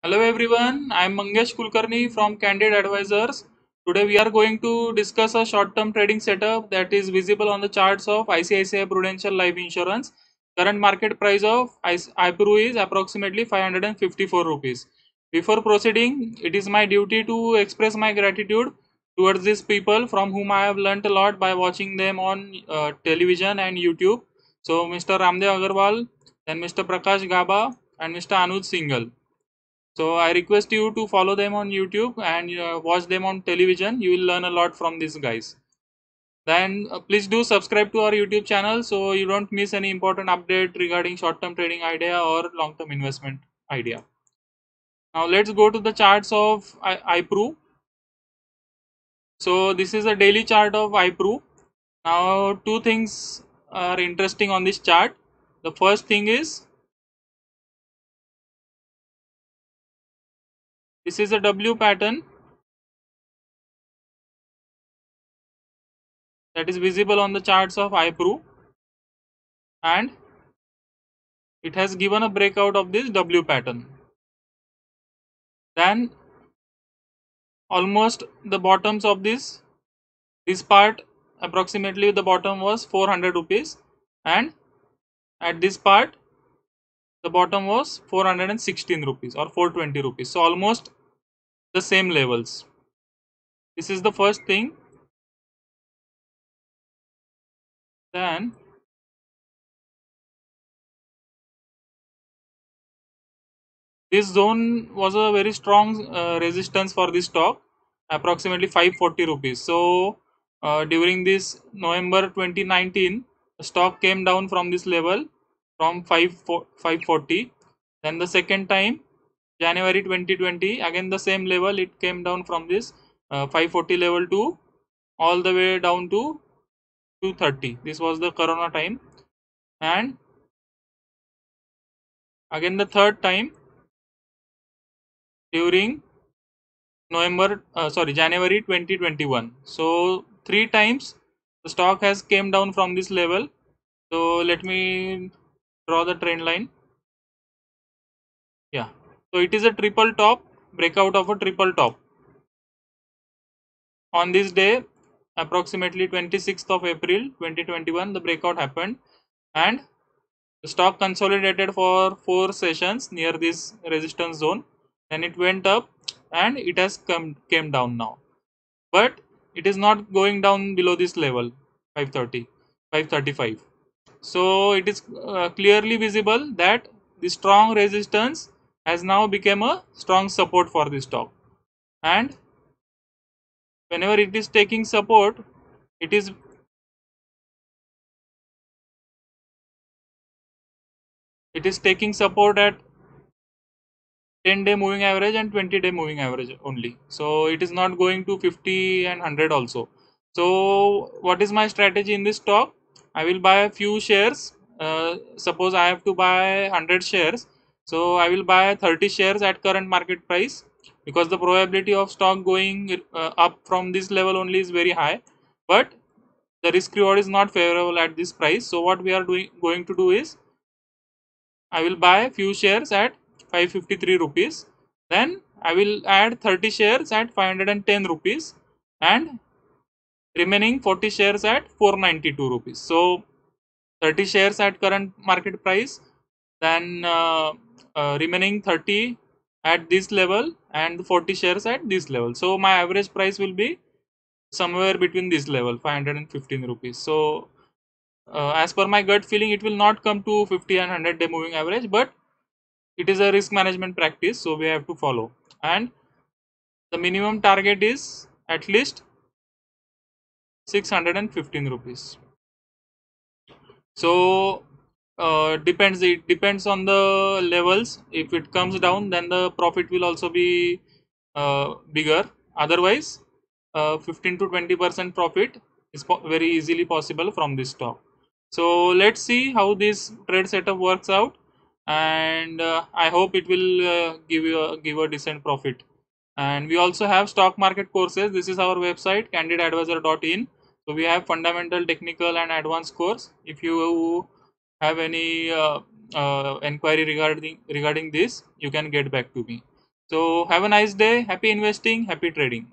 Hello everyone, I am Mangesh Kulkarni from Candid Advisors. Today we are going to discuss a short-term trading setup that is visible on the charts of ICICI Prudential Life Insurance. Current market price of IPRU is approximately 554 rupees. Before proceeding, it is my duty to express my gratitude towards these people from whom I have learnt a lot by watching them on television and YouTube. So Mr. Ramdev Agarwal, then Mr. Prakash Gaba and Mr. Anuj Singhal. So I request you to follow them on YouTube and watch them on television. You will learn a lot from these guys. Then please do subscribe to our YouTube channel so you don't miss any important update regarding short-term trading idea or long-term investment idea. Now let's go to the charts of iPro. So this is a daily chart of iPro. Now two things are interesting on this chart. The first thing is this is a W pattern that is visible on the charts of iPro, and it has given a breakout of this W pattern. Then almost the bottoms of this part, approximately the bottom was 400 rupees, and at this part the bottom was 416 rupees or 420 rupees. So almost the same levels. This is the first thing. Then this zone was a very strong resistance for this stock, approximately 540 rupees. So during this November 2019, the stock came down from this level from 540. Then the second time, January 2020, again the same level, it came down from this 540 level to all the way down to 230. This was the Corona time. And again the third time during January 2021. So three times the stock has came down from this level. So let me draw the trend line. Yeah. So it is a triple top, breakout of a triple top. On this day, approximately 26th of April 2021, the breakout happened, and the stock consolidated for 4 sessions near this resistance zone. Then it went up and it has came down now. But it is not going down below this level 530, 535. So it is clearly visible that the strong resistance has now become a strong support for the stock, and whenever it is taking support, it is taking support at 10-day moving average and 20-day moving average only. So it is not going to 50 and 100 also. So what is my strategy in this stock? I will buy a few shares. Suppose I have to buy 100 shares. So I will buy 30 shares at current market price, because the probability of stock going up from this level only is very high. But the risk reward is not favorable at this price. So what we are going to do is, I will buy few shares at 553 rupees. Then I will add 30 shares at 510 rupees, and remaining 40 shares at 492 rupees. So 30 shares at current market price, then remaining 30 at this level, and 40 shares at this level. So my average price will be somewhere between this level, 515 rupees. So as per my gut feeling, it will not come to 50 and 100-day moving average, but it is a risk management practice, so we have to follow. And the minimum target is at least 615 rupees. So it depends on the levels. If it comes down, then the profit will also be bigger. Otherwise 15 to 20% profit is very easily possible from this stock. So let's see how this trade setup works out, and I hope it will give a decent profit. And we also have stock market courses. This is our website, candidadvisor.in. So we have fundamental, technical and advanced course. If you have any inquiry regarding this, you can get back to me. So have a nice day. Happy investing. Happy trading.